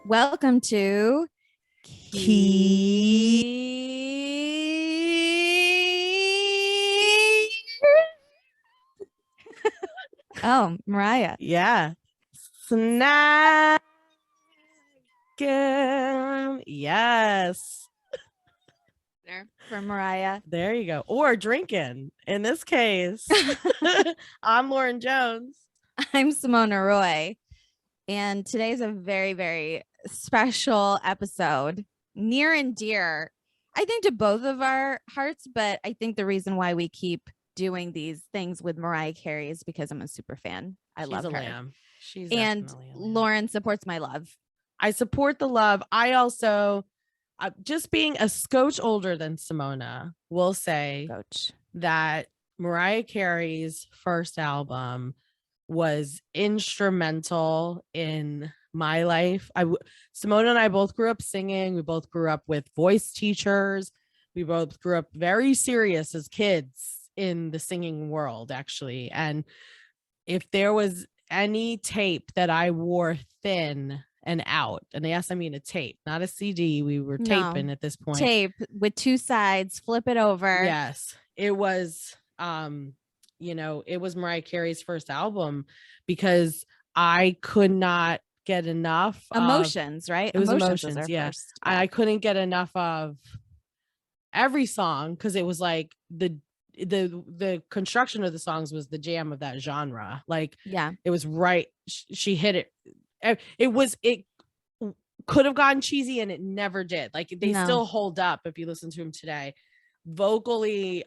Welcome to Key. Oh, Mariah. Yeah. Snack. Yes. There for Mariah. There you go. Or drinking. In this case, I'm Lauren Jones. I'm Sumona Roy. And today's a very, very special episode, near and dear, I think, to both of our hearts. But I think the reason why we keep doing these things with Mariah Carey is because I'm a super fan. She's love a her. Lamb. She's and definitely a lamb. Lauren supports my love. I support the love. I also, just being a scotch older than Sumona, will say that Mariah Carey's first album was instrumental in my life. Sumona and I both grew up singing. We both grew up with voice teachers. We both grew up very serious as kids in the singing world, actually. And if there was any tape that I wore thin and out, and yes, I mean a tape, not a CD. We were taping at this point. Tape with two sides, flip it over. Yes, it was. It was Mariah Carey's first album because I could not get enough emotions, right? It was emotions. Yeah. I couldn't get enough of every song because it was like the construction of the songs was the jam of that genre. Like, yeah, it was right. She hit it. It could have gotten cheesy and it never did. Like, they still hold up if you listen to them today. Vocally,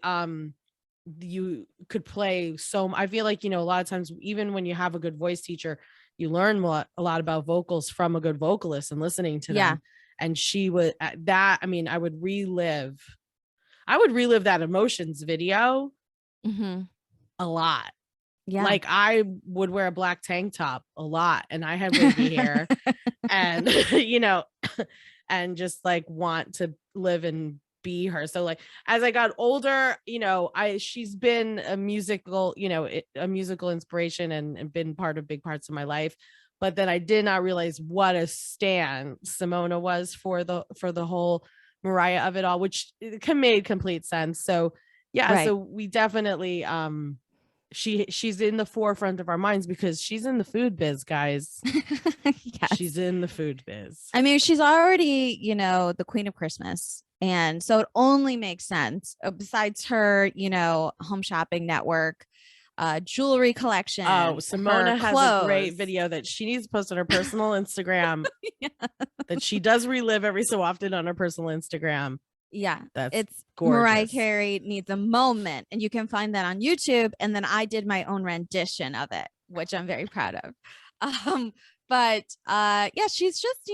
you could play I feel like, a lot of times, even when you have a good voice teacher, you learn a lot about vocals from a good vocalist and listening to them. And she was that. I mean, I would relive that Emotions video a lot. Yeah. Like, I would wear a black tank top a lot and I had wavy hair and, and just like want to live and be her. So like, as I got older, she's been a musical, a musical inspiration and been part of big parts of my life. But then I did not realize what a stan Sumona was for the whole Mariah of it all, which made complete sense. So yeah, right. So we definitely she's in the forefront of our minds because she's in the food biz, guys. Yes. She's in the food biz. I mean, she's already, the queen of Christmas. And so it only makes sense, besides her, home shopping network, jewelry collection. Oh, Sumona has a great video that she needs to post on her personal Instagram. Yes. That she does relive every so often on her personal Instagram. Yeah, it's gorgeous. Mariah Carey needs a moment, and you can find that on YouTube. And then I did my own rendition of it, which I'm very proud of. But yeah, she's just,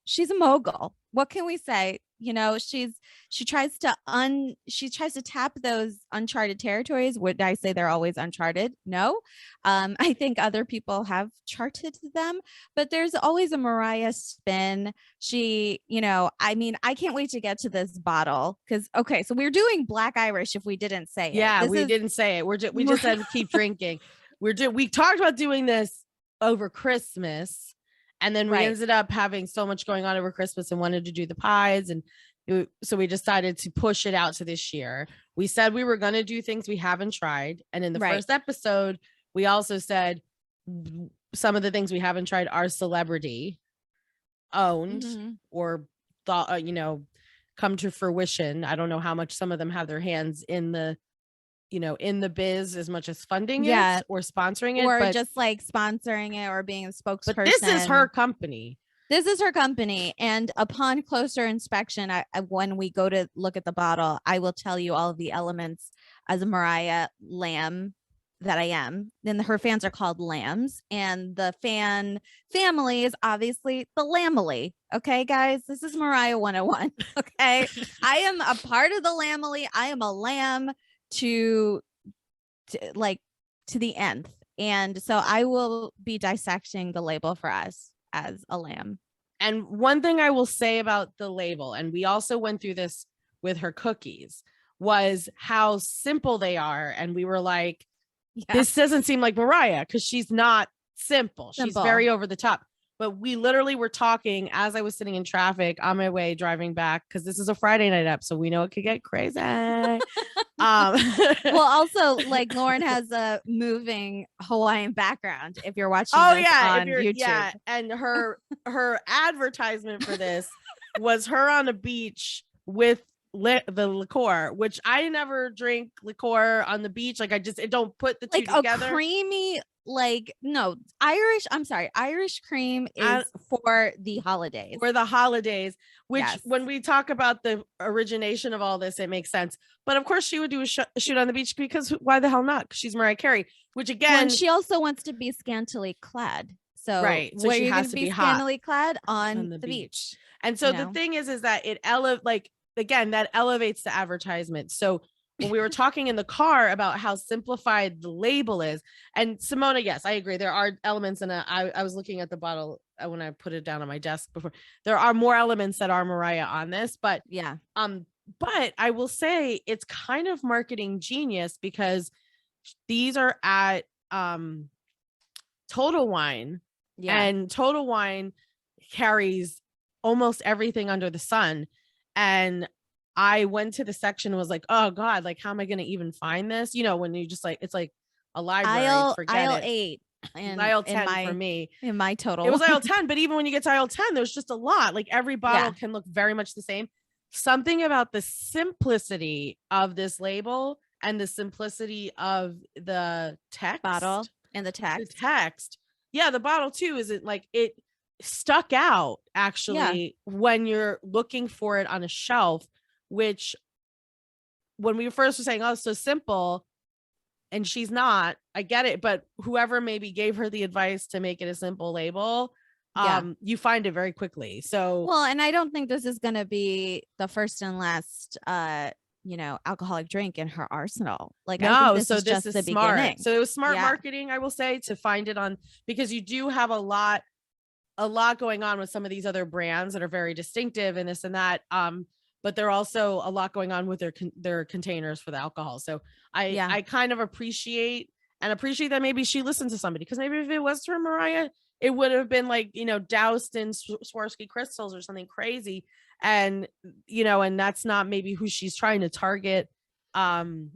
she's a mogul. What can we say? She tries to tap those uncharted territories. Would I say they're always uncharted? No. I think other people have charted them, but there's always a Mariah spin. She, I mean, I can't wait to get to this bottle because, okay, so we're doing Black Irish if we didn't say it. Yeah, we didn't say it. We just said keep drinking. We talked about doing this over Christmas. And then we ended up having so much going on over Christmas and wanted to do the pies. And so we decided to push it out to this year. We said we were going to do things we haven't tried. And in the first episode, we also said some of the things we haven't tried are celebrity owned or thought, come to fruition. I don't know how much some of them have their hands in the biz as much as funding it or sponsoring it, or just like sponsoring it or being a spokesperson. But this is her company. And upon closer inspection, when we go to look at the bottle, I will tell you all of the elements as a Mariah lamb that I am. Then her fans are called lambs, and the fan family is obviously the Lamely. Okay, guys, this is Mariah 101. Okay. I am a part of the Lamely. I am a lamb to the nth. And so I will be dissecting the label for us as a lamb. And one thing I will say about the label, and we also went through this with her cookies, was how simple they are. And we were like, this doesn't seem like Mariah because she's not simple. She's very over the top. but we literally were talking as I was sitting in traffic on my way driving back, because this is a Friday night up, so we know it could get crazy. Well, also, like, Lauren has a moving Hawaiian background if you're watching on YouTube. Yeah, and her advertisement for this was her on a beach with the liqueur, which I never drink liqueur on the beach. Like, it don't put the two together. A creamy, like, no, Irish cream is for the holidays. Which when we talk about the origination of all this, it makes sense. But of course she would do a shoot on the beach, because why the hell not? She's Mariah Carey, which again, she also wants to be scantily clad. So, so she has to be scantily clad on the beach. And so the thing is that it that elevates the advertisement. So when we were talking in the car about how simplified the label is, and Sumona, yes, I agree. There are elements, and I was looking at the bottle when I put it down on my desk before. There are more elements that are Mariah on this, but but I will say it's kind of marketing genius, because these are at Total Wine, and Total Wine carries almost everything under the sun. And I went to the section and was like, oh God, like, how am I going to even find this? You know, when you just like, it's like a library, aisle 8 and aisle 10 for me. In my Total, it was aisle 10, but even when you get to aisle 10, there's just a lot. Like, every bottle can look very much the same. Something about the simplicity of this label and the simplicity of the text bottle and the text. Yeah, the bottle too isn't like, it stuck out actually when you're looking for it on a shelf, which when we first were saying, oh, it's so simple, and she's not, I get it, but whoever maybe gave her the advice to make it a simple label, you find it very quickly. So, well, and I don't think this is going to be the first and last alcoholic drink in her arsenal. Like, no, I think this is just the smart. Beginning. So it was smart marketing, I will say, to find it on, because you do have a lot going on with some of these other brands that are very distinctive and this and that. But they're also a lot going on with their containers for the alcohol. So I kind of appreciate that maybe she listened to somebody, because maybe if it was for Mariah, it would have been like, doused in Swarovski crystals or something crazy. And, and that's not maybe who she's trying to target 100%.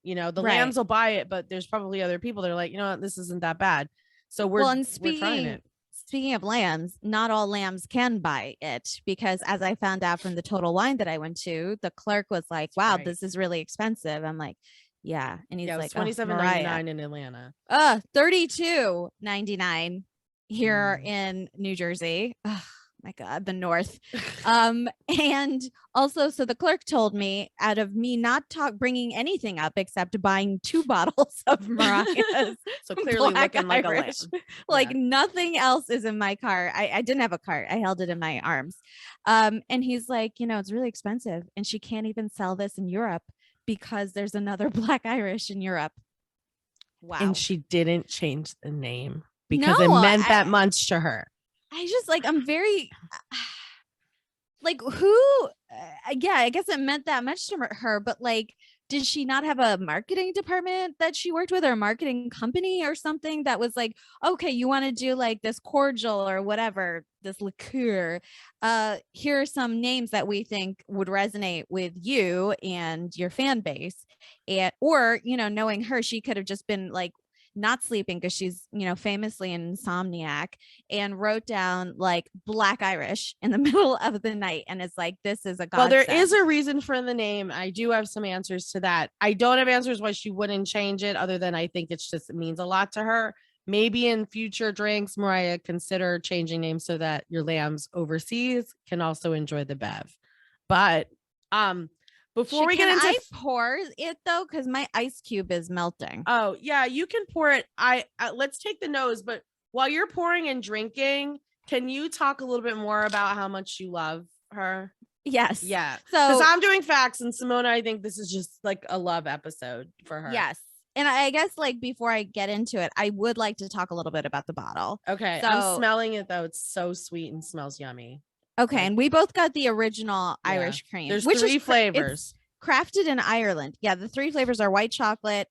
The lambs will buy it, but there's probably other people that are like, this isn't that bad. So we're trying it. Speaking of lambs, not all lambs can buy it, because as I found out from the Total Wine that I went to, the clerk was like, wow, this is really expensive. I'm like, yeah. And he's like, $27.99 in Atlanta. $32.99 here in New Jersey. Oh my God, the North. And also, so the clerk told me, out of me not bringing anything up except buying 2 bottles of Mariah's. So clearly looking like Irish. A lamb. Like, nothing else is in my cart. I didn't have a cart. I held it in my arms. And he's like, it's really expensive, and she can't even sell this in Europe because there's another Black Irish in Europe. Wow. And she didn't change the name because it meant that much to her. I just, like, I'm very like, who I guess it meant that much to her, but like, did she not have a marketing department that she worked with, or a marketing company or something that was like, okay, you want to do like this cordial or whatever, this liqueur, here are some names that we think would resonate with you and your fan base. And or knowing her, she could have just been like not sleeping, because she's famously an insomniac, and wrote down like Black Irish in the middle of the night, and it's like, this is a godsend. Well, there is a reason for the name. I do have some answers to that. I don't have answers why she wouldn't change it, other than I think it means a lot to her. Maybe in future drinks, Mariah, consider changing names so that your lambs overseas can also enjoy the bev. But before we get into, I pour it though, because my ice cube is melting. Oh yeah, you can pour it. Let's take the nose. But while you're pouring and drinking, can you talk a little bit more about how much you love her? Yes. Yeah. So, because I'm doing facts, and Sumona, I think this is just like a love episode for her. Yes. And I guess, like, before I get into it, I would like to talk a little bit about the bottle. Okay. So, I'm smelling it though. It's so sweet and smells yummy. Okay, and we both got the original Irish cream. There's 3 flavors. Crafted in Ireland. Yeah, the 3 flavors are white chocolate,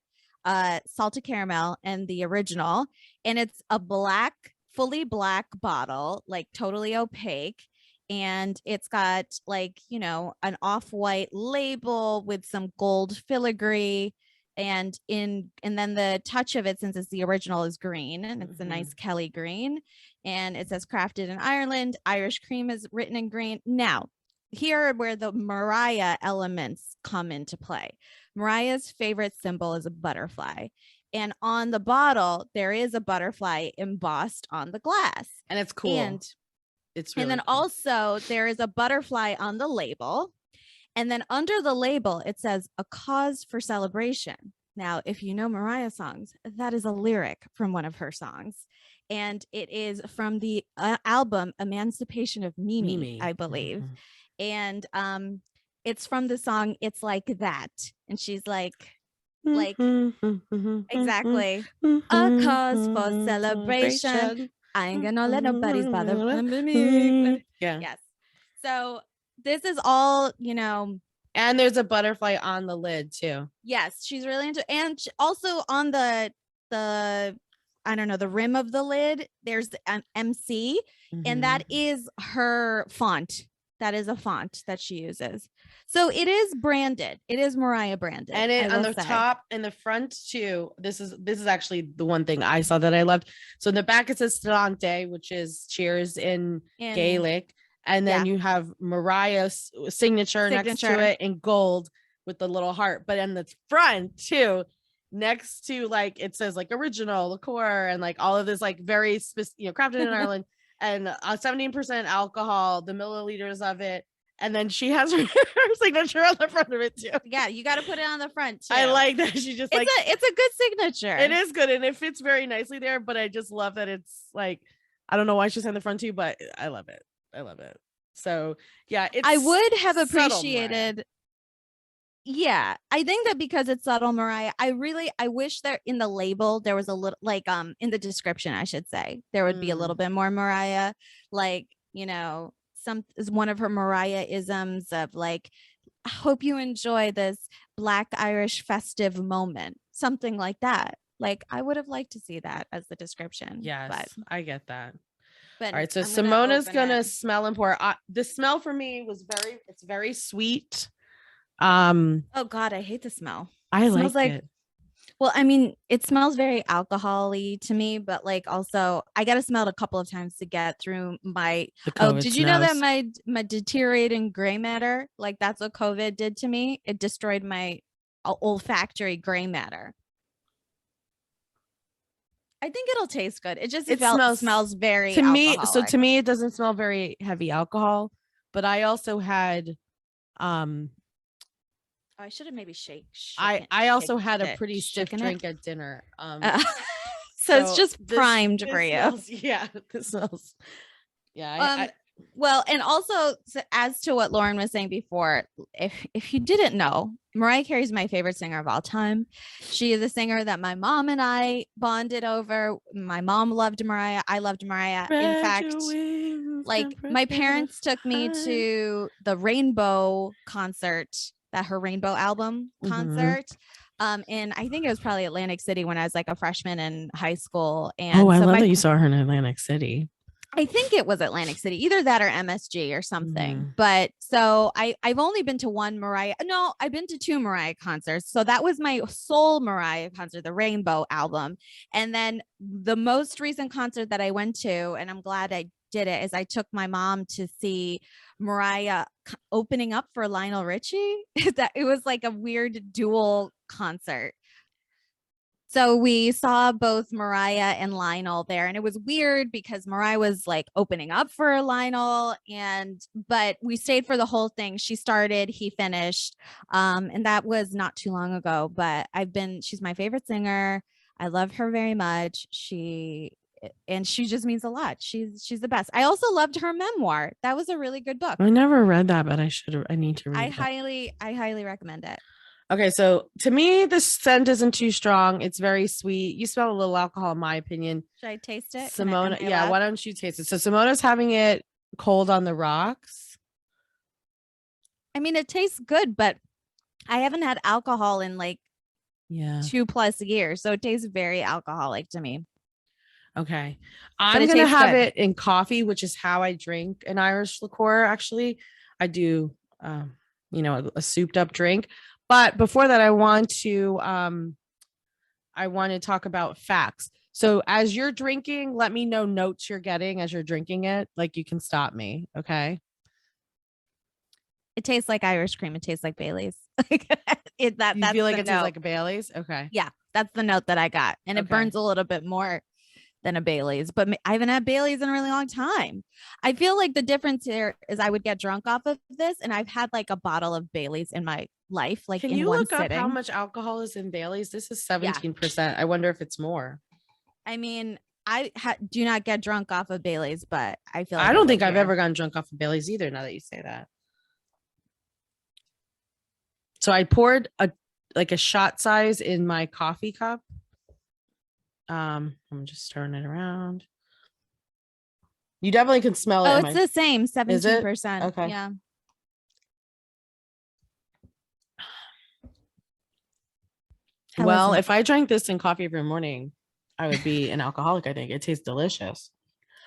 salted caramel, and the original. And it's a black fully black bottle, like totally opaque. And it's got like, an off-white label with some gold filigree. And then the touch of it, since it's the original, is green, and it's a nice Kelly green. And it says crafted in Ireland. Irish cream is written in green. Now, here are where the Mariah elements come into play. Mariah's favorite symbol is a butterfly. And on the bottle, there is a butterfly embossed on the glass. And it's cool. And it's really and then cool. Also there is a butterfly on the label. And then under the label, it says a cause for celebration. Now, if you know Mariah songs, that is a lyric from one of her songs. And it is from the album Emancipation of Mimi, I believe. And it's from the song It's Like That. And she's like exactly, a cause for celebration. I ain't gonna let nobody's bother me. Yeah. Yes. So this is all, and there's a butterfly on the lid too. Yes, she's really into, and also on the I don't know, the rim of the lid, there's an MC, and that is her font. That is a font that she uses. So it is branded. It is Mariah branded. And it on the top and the front too. This is actually the one thing I saw that I loved. So in the back it says Stante, which is cheers in Gaelic. And then you have Mariah's signature next to it in gold with the little heart. But in the front too, next to like it says like original liqueur and like all of this like very specific, crafted in Ireland. And 17% alcohol, the milliliters of it. And then she has her signature on the front of it too. Yeah, you got to put it on the front too. I like that. She just it's a good signature. It is good. And it fits very nicely there. But I just love that it's like, I don't know why she's on the front too, but I love it. I love it. So yeah, I would have appreciated. Yeah, I think that because it's subtle, Mariah, I wish there in the label there was a little like in the description, I should say, there would be a little bit more Mariah, like, some is one of her Mariah isms of like, I hope you enjoy this Black Irish festive moment, something like that. Like I would have liked to see that as the description. Yes, but I get that. But all right, so Sumona's gonna smell and pour. The smell for me was it's very sweet. Oh God, I hate the smell. I like it. Well, I mean, it smells very alcohol-y to me, but like also I got to smell it a couple of times to get through my did you know that my deteriorating gray matter, like that's what COVID did to me? It destroyed my olfactory gray matter. I think it'll taste good. It smells very to me. So to me, it doesn't smell very heavy alcohol, but I also had I should have maybe I also had a pretty stiff drink at dinner. So it's just primed for you. Yeah, this smells. Yeah. Well, and also as to what Lauren was saying before, if you didn't know, Mariah Carey is my favorite singer of all time. She is a singer that my mom and I bonded over. My mom loved Mariah. I loved Mariah. In fact, like my parents took me to the Rainbow concert, her Rainbow album concert. And I think it was probably Atlantic City when I was like a freshman in high school. And I love that you saw her in Atlantic City. I think it was Atlantic City, either that or MSG or something. But so I've only been to one Mariah. No, I've been to two Mariah concerts. So that was my sole Mariah concert, the Rainbow album. And then the most recent concert that I went to, and I'm glad I did it, is I took my mom to see Mariah opening up for Lionel Richie. That it was like a weird dual concert. So we saw both Mariah and Lionel there, and it was weird because Mariah was like opening up for Lionel, but we stayed for the whole thing. She started, he finished, and that was not too long ago. But she's my favorite singer. I love her very much. She just means a lot. She's the best. I also loved her memoir. That was a really good book. I never read that, but I need to read it. I highly recommend it. Okay, so to me, the scent isn't too strong. It's very sweet. You smell a little alcohol, in my opinion. Should I taste it? Sumona, yeah, why don't you taste it? So Sumona's having it cold on the rocks. I mean, it tastes good, but I haven't had alcohol in like 2+ years. So it tastes very alcoholic to me. Okay. I'm going to have it in coffee, which is how I drink an Irish liqueur. Actually, I do, a souped up drink. But before that, I want to talk about facts. So as you're drinking, let me know notes you're getting as you're drinking it. Like, you can stop me. Okay. It tastes like Irish cream. It tastes like Bailey's. You feel like it tastes like a Bailey's? Okay. Yeah, that's the note that I got. And it burns a little bit more than a Bailey's, but I haven't had Bailey's in a really long time. I feel like the difference here is I would get drunk off of this, and I've had like a bottle of Bailey's in my life. Like, can you look up how much alcohol is in Bailey's? This is 17%. Yeah. I wonder if it's more. I mean, I do not get drunk off of Bailey's, but I feel like I don't think I've ever gotten drunk off of Bailey's either. Now that you say that. So I poured a shot size in my coffee cup. I'm just turning it around. You definitely can smell it. Oh, it's the same, 17%. Okay. Yeah. Well, if I drank this in coffee every morning, I would be an alcoholic. I think it tastes delicious.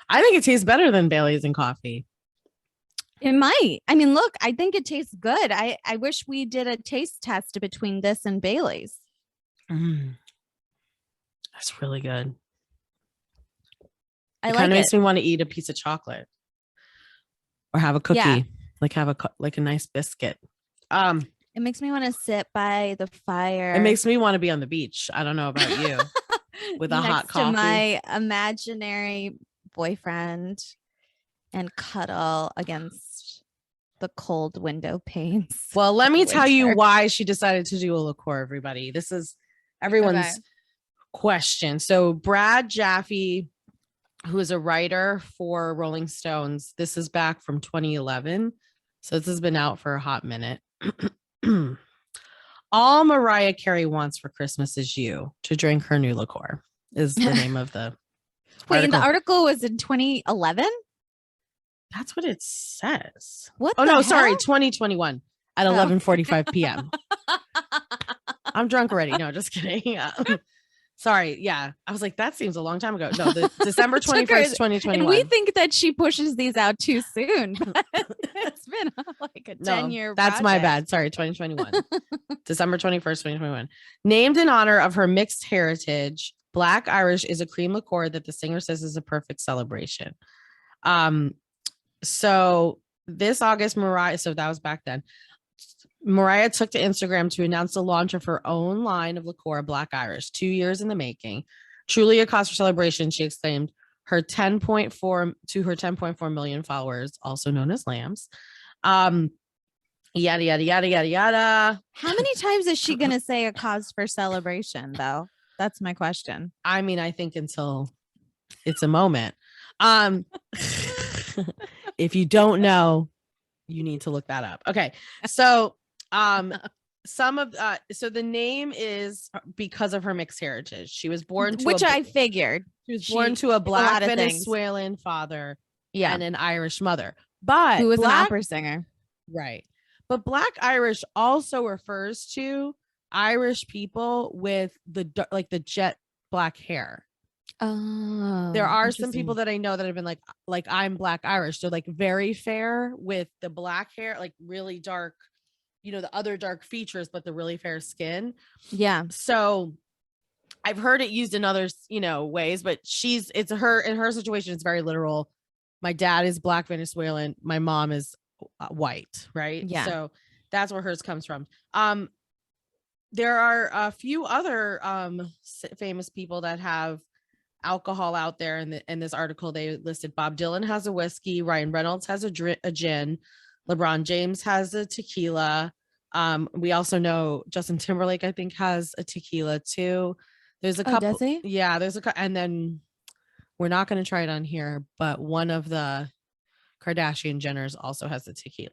I think it tastes better than Bailey's in coffee. It might. I mean, look, I think it tastes good. I wish we did a taste test between this and Bailey's. That's really good. It kind of makes me want to eat a piece of chocolate or have a cookie, have a nice biscuit. It makes me want to sit by the fire. It makes me want to be on the beach. I don't know about you. With a hot coffee. To my imaginary boyfriend and cuddle against the cold window panes. Well, let me tell you why she decided to do a liqueur, everybody. This is everyone's question. So Brad Jaffe, who is a writer for Rolling Stones, this is back from 2011. So this has been out for a hot minute. All Mariah Carey wants for Christmas is you, to drink her new liqueur, is the name of the Wait, and the article was in 2011? That's what it says. What? Oh, no, sorry. 2021 at 11:45 p.m. I'm drunk already. No, just kidding. Sorry. Yeah. I was like, that seems a long time ago. No, the December 21st, 2021. And we think that she pushes these out too soon. It's been like a 10-year That's my bad. Sorry. 2021. December 21st, 2021. Named in honor of her mixed heritage, Black Irish is a cream liqueur that the singer says is a perfect celebration. So this August, Mariah, so that was back then. Mariah took to Instagram to announce the launch of her own line of liqueur, Black Irish, 2 years in the making. Truly a cause for celebration, she exclaimed. Her 10.4 million followers, also known as lambs. Yada, yada, yada, yada, yada. How many times is she going to say a cause for celebration, though? That's my question. I mean, I think until it's a moment. If you don't know, you need to look that up. Okay. So, so the name is because of her mixed heritage. She was born to I figured. She was born to a Black Venezuelan father and an Irish mother. But who was an opera singer. Right. But Black Irish also refers to Irish people with the jet black hair. Oh, there are some people that I know that have been like I'm Black Irish. So like very fair with the black hair, like really dark, the other dark features, but the really fair skin. Yeah. So I've heard it used in other, ways, but in her situation, it's very literal. My dad is Black Venezuelan. My mom is white. Right. Yeah. So that's where hers comes from. There are a few other famous people that have alcohol out there. In this article, they listed Bob Dylan has a whiskey, Ryan Reynolds has a gin, LeBron James has a tequila. We also know Justin Timberlake, I think, has a tequila too. There's a couple. Does he? Yeah, there's and then we're not going to try it on here, but one of the Kardashian Jenners also has the tequila.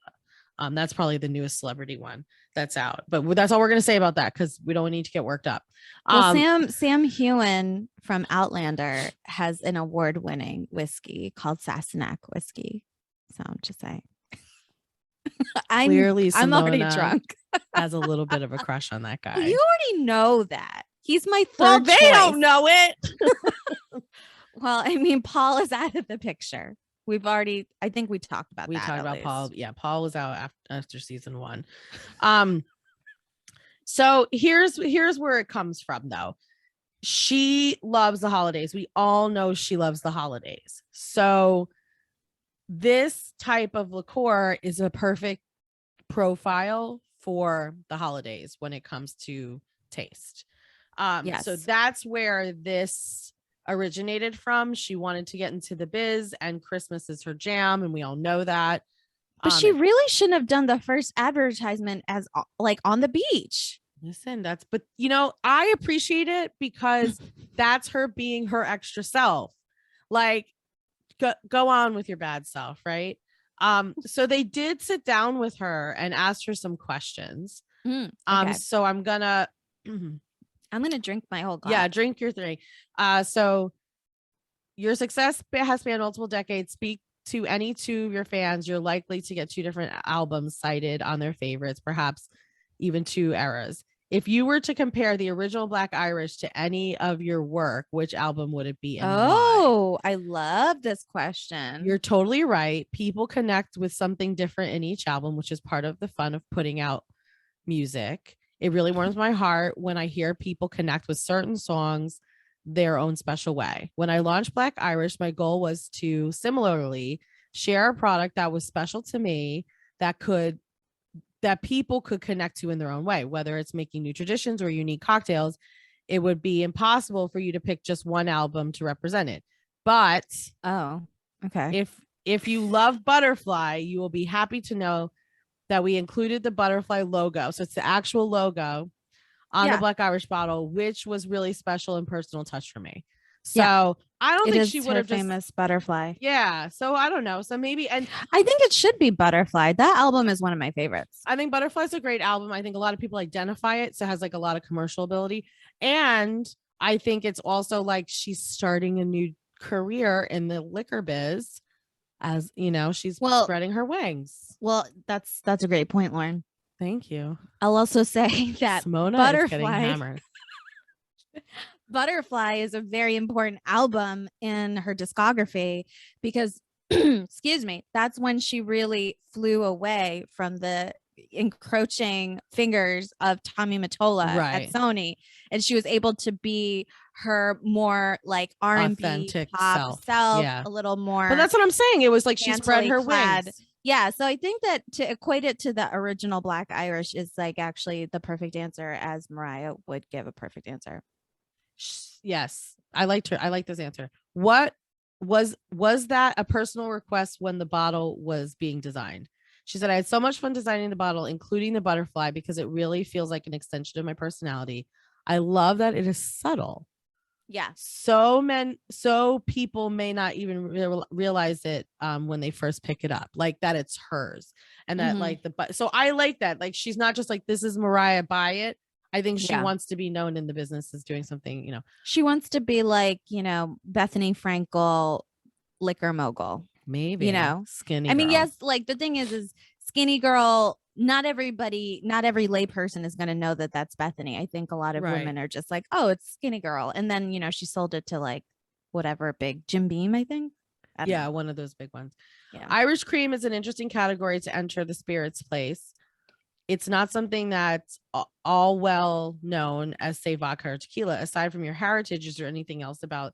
That's probably the newest celebrity one that's out, but that's all we're going to say about that, because we don't need to get worked up. Well, Sam Heughan from Outlander has an award-winning whiskey called Sassenach whiskey. So I'm just saying. Clearly, I'm already drunk. Has a little bit of a crush on that guy. You already know that. He's my third. Well, they don't know it. Well, I mean, Paul is out of the picture. I think we talked about that. We talked about least. Paul. Yeah, Paul was out after season 1. So here's where it comes from, though. She loves the holidays. We all know she loves the holidays. So this type of liqueur is a perfect profile for the holidays when it comes to taste. Yes. So that's where this originated from. She wanted to get into the biz, and Christmas is her jam, and we all know that. But she really shouldn't have done the first advertisement as like on the beach. Listen, but you know, I appreciate it because that's her being her extra self. Like, go on with your bad self, right? So they did sit down with her and asked her some questions. Okay. So I'm gonna drink my whole glass. Yeah, drink your 3. So your success has spanned multiple decades. Speak to any 2 of your fans. You're likely to get 2 different albums cited on their favorites, perhaps even 2 eras. If you were to compare the original Black Irish to any of your work, which album would it be and why? I love this question. You're totally right. People connect with something different in each album, which is part of the fun of putting out music. It really warms my heart when I hear people connect with certain songs their own special way. When I launched Black Irish, my goal was to similarly share a product that was special to me that people could connect to in their own way, whether it's making new traditions or unique cocktails. It would be impossible for you to pick just one album to represent it. But okay. If you love Butterfly, you will be happy to know that we included the butterfly logo. So it's the actual logo on the Black Irish bottle, which was really special and personal touch for me. So I don't think she would have famous butterfly. Yeah. So I don't know. So maybe, and I think it should be Butterfly. That album is one of my favorites. I think Butterfly is a great album. I think a lot of people identify it. So it has like a lot of commercial ability. And I think it's also like she's starting a new career in the liquor biz, as you know, she's spreading her wings. Well, that's a great point, Lauren. Thank you. I'll also say that Sumona Butterfly is getting hammered. Butterfly is a very important album in her discography because excuse me, that's when she really flew away from the encroaching fingers of Tommy Mottola at Sony, and she was able to be her more like R&B pop self a little more. But that's what I'm saying. It was like she spread her wings. Yeah, so I think that to equate it to the original Black Irish is like actually the perfect answer, as Mariah would give a perfect answer. Yes, I liked her. I like this answer. What was that a personal request when the bottle was being designed? She said, I had so much fun designing the bottle, including the butterfly, because it really feels like an extension of my personality. I love that it is subtle. Yeah. So people may not even realize it when they first pick it up, like that it's hers, and that like so I like that. Like she's not just like, this is Mariah, buy it. I think she wants to be known in the business as doing something, you know. She wants to be like, you know, Bethany Frankel, liquor mogul. Maybe, you know, skinny. I mean, yes, like the thing is skinny girl. Not every lay person is going to know that that's Bethany. I think a lot of women are just like, oh, it's skinny girl. And then, you know, she sold it to like whatever big Jim Beam, I think. Yeah, one of those big ones. Yeah. Irish cream is an interesting category to enter the spirits place. It's not something that's all well known as, say, vodka or tequila. Aside from your heritage, is there anything else about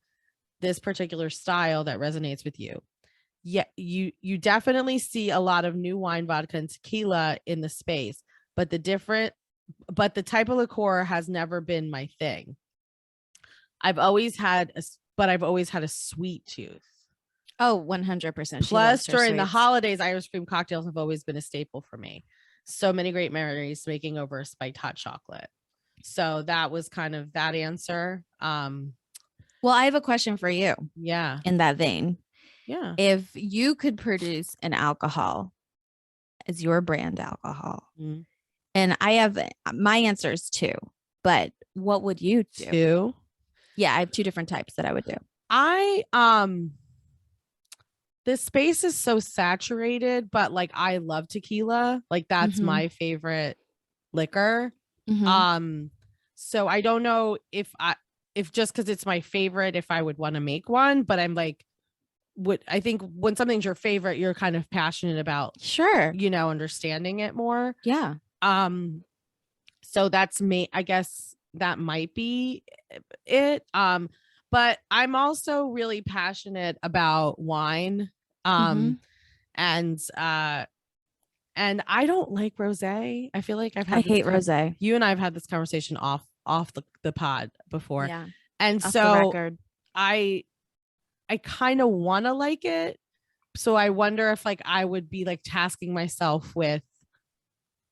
this particular style that resonates with you? Yeah, you definitely see a lot of new wine, vodka, and tequila in the space, but the type of liqueur has never been my thing. I've always had a sweet tooth. Oh, 100%. Plus, during the holidays, Irish cream cocktails have always been a staple for me. So many great memories making over a spiked hot chocolate. So that was kind of that answer. Well, I have a question for you. Yeah. In that vein. Yeah. If you could produce an alcohol as your brand alcohol, and I have my answer is 2, but what would you do? 2? Yeah, I have 2 different types that I would do. This space is so saturated, but like I love tequila. Like that's my favorite liquor. So I don't know if if just because it's my favorite, if I would want to make one, but I'm like, I think when something's your favorite, you're kind of passionate about, sure, understanding it more. Yeah. So that's me. I guess that might be it. But I'm also really passionate about wine. Mm-hmm. And I don't like rosé. I feel like I hate rosé. You and I have had this conversation off the pod before. Yeah. And off so the record. I kind of want to like it. So I wonder if like I would be like tasking myself with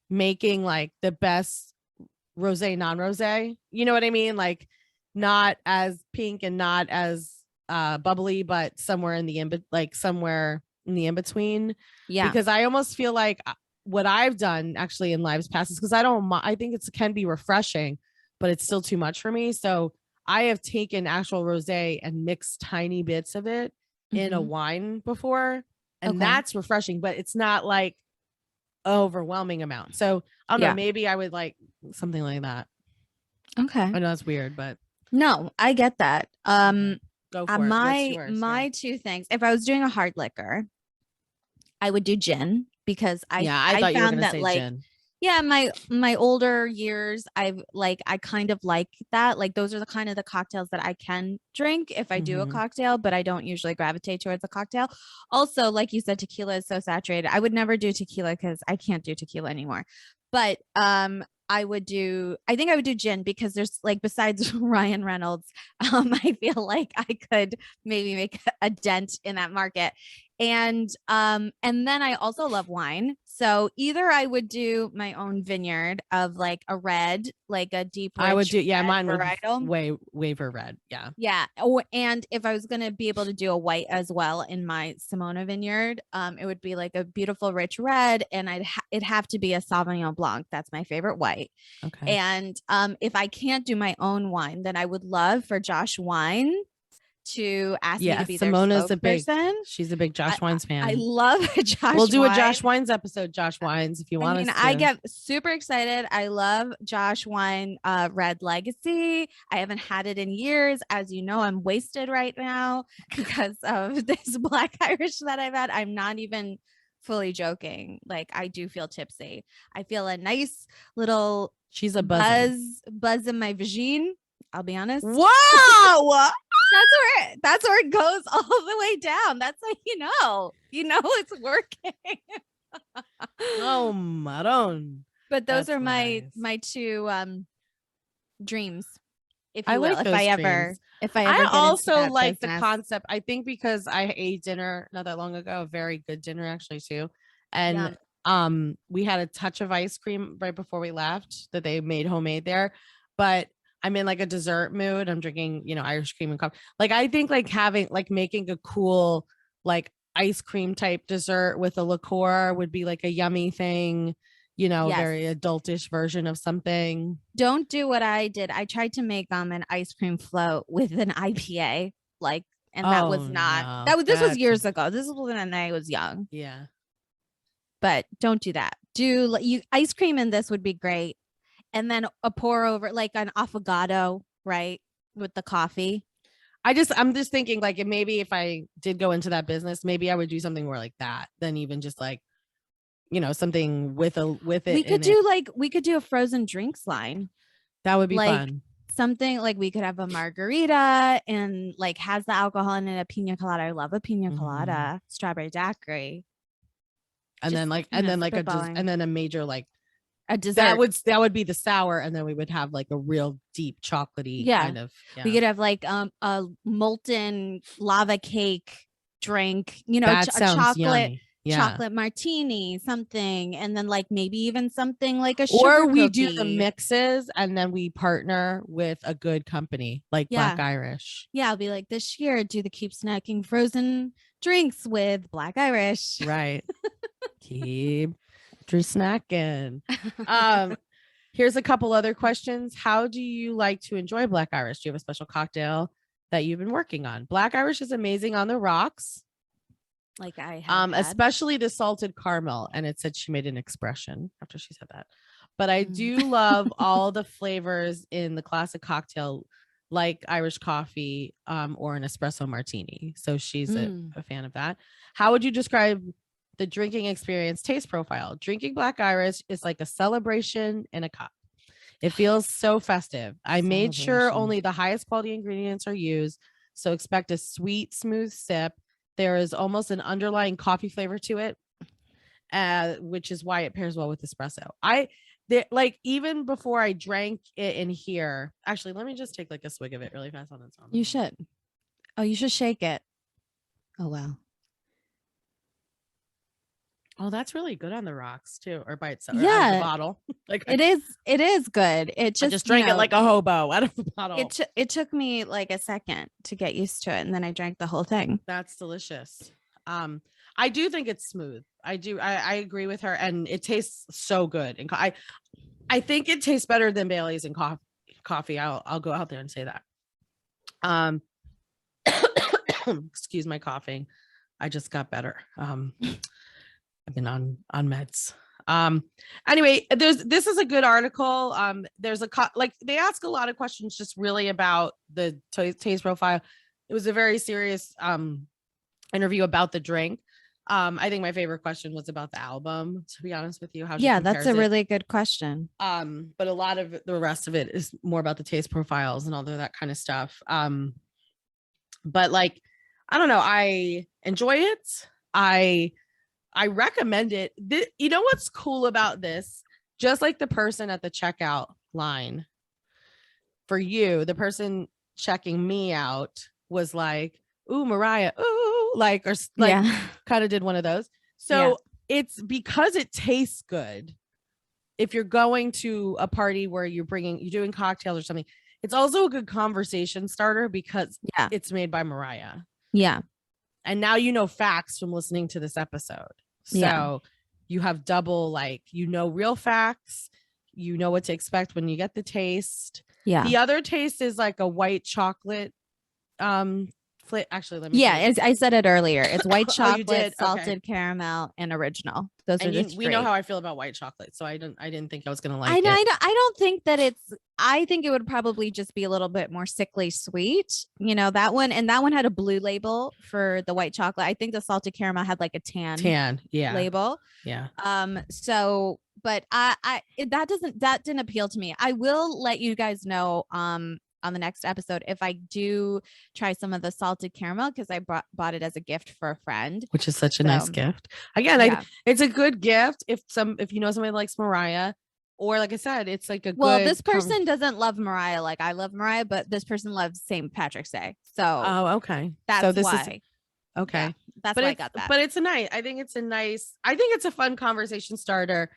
making like the best rosé, non-rosé. You know what I mean? Like not as pink and not as bubbly, but somewhere in the in between. Yeah. Because I almost feel like what I've done actually in lives past is because I think it can be refreshing, but it's still too much for me. So I have taken actual rosé and mixed tiny bits of it in a wine before, and that's refreshing, but it's not like overwhelming amount. So I don't know, maybe I would like something like that. Okay. I know that's weird, but no, I get that. Go for it. What's yours? My two things. If I was doing a hard liquor, I would do gin because I thought you were found gonna that say like gin. Yeah, my older years, I kind of like that. Like those are the kind of the cocktails that I can drink if I do a cocktail, but I don't usually gravitate towards a cocktail. Also, like you said, tequila is so saturated. I would never do tequila because I can't do tequila anymore. But I think I would do gin because there's like besides Ryan Reynolds, I feel like I could maybe make a dent in that market. And then I also love wine. So either I would do my own vineyard of like a red, like a deep rich I would do mine varietal. would waiver red. Yeah. Yeah. And if I was gonna be able to do a white as well in my Sumona vineyard, it would be like a beautiful rich red, and it'd have to be a Sauvignon Blanc. That's my favorite white. Okay. And if I can't do my own wine, then I would love for Josh Wine to ask me to be Simona's their spokesperson. She's a big Josh Wines fan. I love Josh. We'll do a Josh Wines episode, Josh Wines, if you want us to. I get super excited. I love Josh Wine Red Legacy. I haven't had it in years. As you know, I'm wasted right now because of this Black Irish that I've had. I'm not even fully joking. Like I do feel tipsy. I feel a nice little buzz in my vagine. I'll be honest. Wow. That's where it goes all the way down. That's how you know it's working. Oh, Maron. But those are my two dreams, if you will. I also like the concept. I think because I ate dinner not that long ago, a very good dinner actually too. And we had a touch of ice cream right before we left that they made homemade there. But I'm in like a dessert mood. I'm drinking, Irish cream and coffee. Like I think like making a cool like ice cream type dessert with a liqueur would be like a yummy thing, very adultish version of something. Don't do what I did. I tried to make an ice cream float with an IPA, that was not this was years ago. This was when I was young. Yeah. But don't do that. Ice cream in this would be great. And then a pour over like an affogato, right? With the coffee. I'm just thinking like maybe if I did go into that business, maybe I would do something more like that than even just like, something with it. We could do a frozen drinks line. That would be fun. Something like we could have a margarita and like has the alcohol in it, a pina colada. I love a pina colada, strawberry daiquiri. And then a major like a dessert that would be the sour, and then we would have like a real deep chocolatey kind of. Yeah. We could have like a molten lava cake drink, that sounds yummy. Chocolate martini, something, and then like maybe even something like a sugar or we cookie. Do the mixes and then we partner with a good company like Black Irish. Yeah, I'll be like this year do the keep snacking frozen drinks with Black Irish. Right. Keep snacking. Here's a couple other questions. How do you like to enjoy Black Irish? Do you have a special cocktail that you've been working on? Black Irish is amazing on the rocks. Like I have especially the salted caramel. And it said she made an expression after she said that. But I do love all the flavors in the classic cocktail like Irish coffee or an espresso martini. So she's a fan of that. How would you describe the drinking experience taste profile? Drinking Black Irish is like a celebration in a cup. It feels so festive. I made sure only the highest quality ingredients are used. So expect a sweet, smooth sip. There is almost an underlying coffee flavor to it, which is why it pairs well with espresso. Like even before I drank it in here, actually, let me just take like a swig of it really fast on its own. You should. Oh, you should shake it. Oh, wow. Oh, that's really good on the rocks too, or by itself. Yeah, out of the bottle. Like it is good. It I just drank it like a hobo out of the bottle. It took me like a second to get used to it, and then I drank the whole thing. That's delicious. I do think it's smooth. I agree with her, and it tastes so good. And I think it tastes better than Bailey's and coffee. I'll go out there and say that. Excuse my coughing. I just got better. I've been on meds. Anyway, this is a good article. There's like they ask a lot of questions just really about the taste profile. It was a very serious interview about the drink. I think my favorite question was about the album, to be honest with you. Yeah, that's a really good question. But a lot of the rest of it is more about the taste profiles and all of that kind of stuff. But like, I don't know, I enjoy it. I recommend it. You know what's cool about this? Just like the person at the checkout line, for you, the person checking me out was like, "Ooh, Mariah, ooh," like, or like, kind of did one of those. So it's because it tastes good. If you're going to a party where you're doing cocktails or something, it's also a good conversation starter because it's made by Mariah. Yeah. And now you know facts from listening to this episode. So you have double, like, real facts. You know what to expect when you get the taste. Yeah. The other taste is like a white chocolate. Actually, let me. Yeah, I said it earlier. It's white chocolate, salted caramel, and original. Those are the we know how I feel about white chocolate, so I didn't think I was gonna like it. I don't think that I think it would probably just be a little bit more sickly sweet. That one had a blue label for the white chocolate. I think the salted caramel had like a tan label. Yeah. So, but that didn't appeal to me. I will let you guys know on the next episode if I do try some of the salted caramel, because I bought it as a gift for a friend, which is such a nice gift. Again, it's a good gift if you know somebody likes Mariah, or like I said, it's like this person doesn't love Mariah like I love Mariah, but this person loves St. Patrick's Day. So okay, that's why. Okay, that's why I got that. But it's I think it's a fun conversation starter.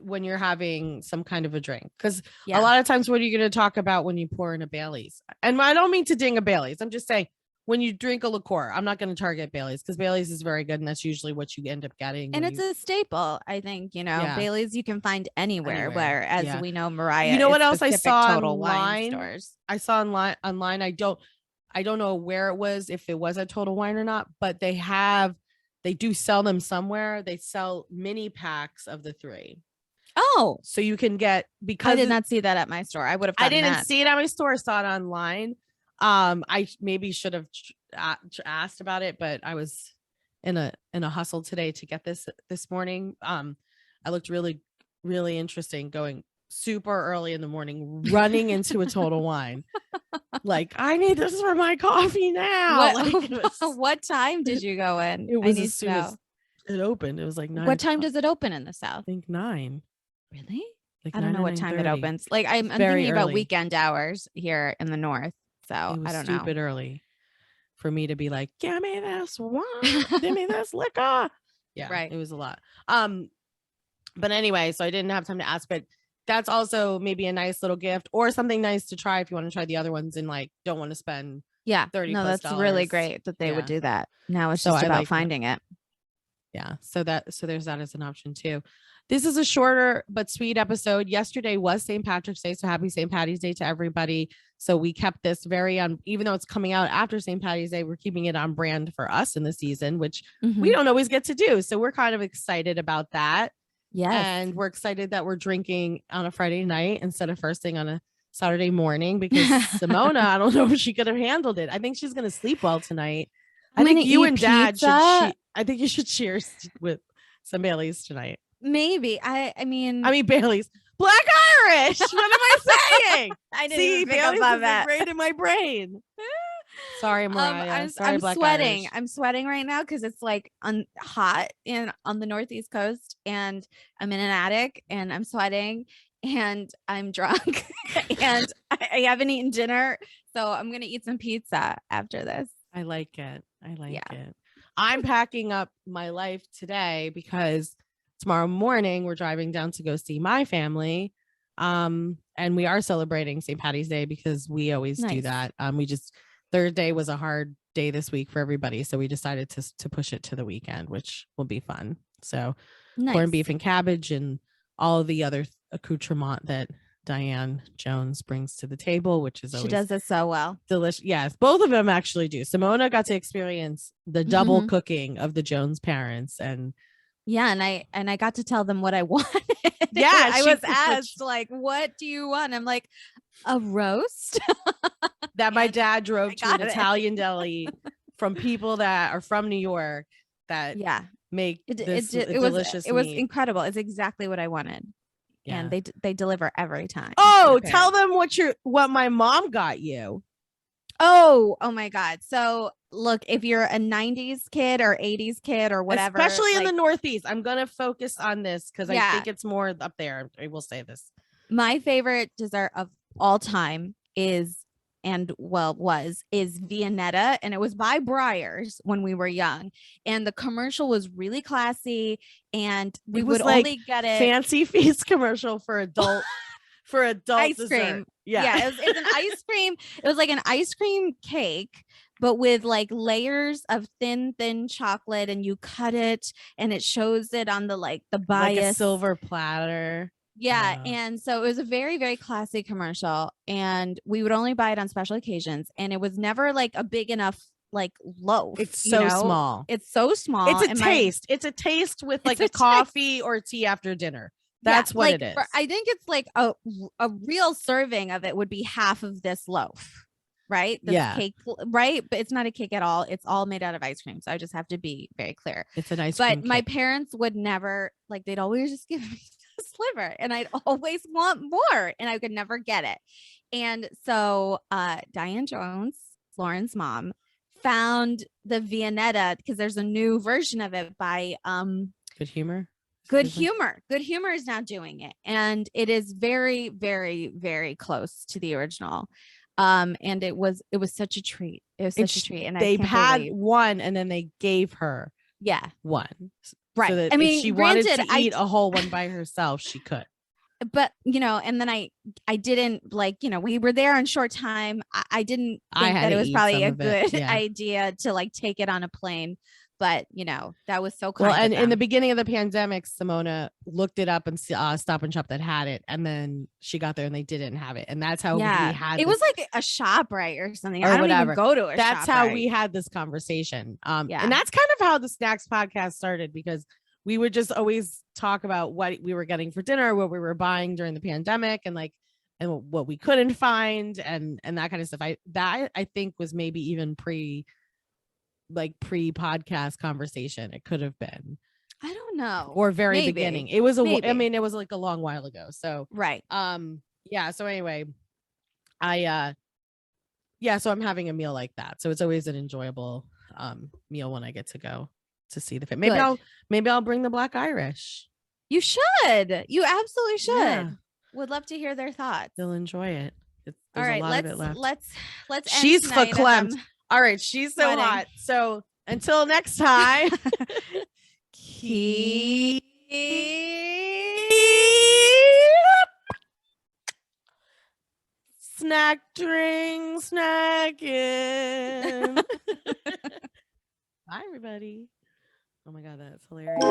When you're having some kind of a drink, because a lot of times, what are you going to talk about when you pour in a Bailey's? And I don't mean to ding a Bailey's. I'm just saying, when you drink a liqueur, I'm not going to target Bailey's, because Bailey's is very good, and that's usually what you end up getting. And it's a staple. I think, Bailey's you can find anywhere. Whereas we know Mariah. You know what else I saw Total Wine stores? I saw online. I don't know where it was, if it was at Total Wine or not, but they do sell them somewhere. They sell mini packs of the 3. Oh, so you can get, because I did not see that at my store. I would have. I didn't see it at my store. I saw it online. I maybe should have asked about it, but I was in a hustle today to get this morning. I looked really, really interesting, going super early in the morning, running into a Total Wine. Like, I need this for my coffee now. What time did you go in? It was as soon as it opened. It was like 9. What time does it open in the South? I think 9. Really? Like I don't know what time it opens. Like, I'm thinking about weekend hours here in the North. So I don't know. Stupid early for me to be like, give me this wine, give me this liquor. Yeah, right. It was a lot. But anyway, so I didn't have time to ask, but that's also maybe a nice little gift, or something nice to try if you want to try the other ones and like don't want to spend $30. No, that's really great that they would do that. Now it's just about finding it. Yeah. So there's that as an option too. This is a shorter but sweet episode. Yesterday was St. Patrick's Day, so happy St. Patty's Day to everybody. So we kept this very on, even though it's coming out after St. Patty's Day, we're keeping it on brand for us in the season, which we don't always get to do. So we're kind of excited about that. Yes. And we're excited that we're drinking on a Friday night instead of first thing on a Saturday morning because Sumona, I don't know if she could have handled it. I think she's gonna sleep well tonight. I think you and Dad should. I think you should cheers with some Baileys tonight. Maybe. I mean Baileys. Black Irish. What am I saying? I didn't even pick up on that. Ingrained in my brain. Sorry, Mariah. I'm Black sweating. Irish. I'm sweating right now because it's like hot on the Northeast coast, and I'm in an attic, and I'm sweating, and I'm drunk, and I haven't eaten dinner, so I'm gonna eat some pizza after this. I like it. It. I'm packing up my life today because tomorrow morning we're driving down to go see my family. And we are celebrating St. Patty's Day because we always do that. Thursday was a hard day this week for everybody, so we decided to push it to the weekend, which will be fun. So corned beef and cabbage and all the other accoutrement that Diane Jones brings to the table, which is she does it so well. Delicious. Yes, both of them actually do. Sumona got to experience the double cooking of the Jones parents, and and I got to tell them what I wanted. Yeah, I was asked like, "What do you want?" I'm like, "A roast." That my dad drove to an Italian deli from people that are from New York that make this delicious meat. It was incredible. It's exactly what I wanted. Yeah. And they deliver every time. Oh, tell them what my mom got you. Oh my God. So look, if you're a 90s kid or 80s kid or whatever, especially in the Northeast, I'm going to focus on this because I think it's more up there. I will say this. My favorite dessert of all time was Viennetta, and it was by Breyers when we were young, and the commercial was really classy, and we would only get it Fancy Feast commercial for adult ice dessert. Cream. Yeah, it was an ice cream. It was like an ice cream cake, but with like layers of thin chocolate, and you cut it and it shows it on the bias, like a silver platter. Yeah. And so it was a very, very classy commercial, and we would only buy it on special occasions. And it was never like a big enough loaf. It's so small. It's so small. It's a taste. It's a taste with like a coffee or tea after dinner. That's what it is. I think it's like a real serving of it would be half of this loaf. Right? This cake, right? But it's not a cake at all. It's all made out of ice cream. So I just have to be very clear. It's an ice cream. But my parents would never, they'd always just give me a sliver, and I'd always want more, and I could never get it. And so Diane Jones, Lauren's mom, found the Viennetta because there's a new version of it by Good Humor. Good Humor is now doing it, and it is very, very, very close to the original. And it was such a treat. It was such a treat. And they had one, and then they gave her one. Right. So that if she wanted to eat a whole one by herself, she could. But, and then I didn't we were there on short time. I didn't think that it was probably a good idea to take it on a plane. But, that was so kind. Well, and in the beginning of the pandemic, Sumona looked it up and Stop and Shop that had it. And then she got there and they didn't have it. And that's how we had it. Was like a ShopRite or something. Or I don't whatever. even go to a That's ShopRite. how we had this conversation. And that's kind of how the Snacks podcast started, because we would just always talk about what we were getting for dinner, what we were buying during the pandemic, and what we couldn't find and that kind of stuff. I think was maybe even pre-podcast conversation. It could have been, I don't know, or very beginning. It was it was like a long while ago. So right. So anyway, so I'm having a meal like that. So it's always an enjoyable meal when I get to go to see the film. Maybe I'll bring the Black Irish. You should. You absolutely should. Yeah. Would love to hear their thoughts. They'll enjoy it. All right, let's she's verklempt. All right, she's so hot. So until next time, keep snacking. Bye, everybody. Oh my God, that's hilarious.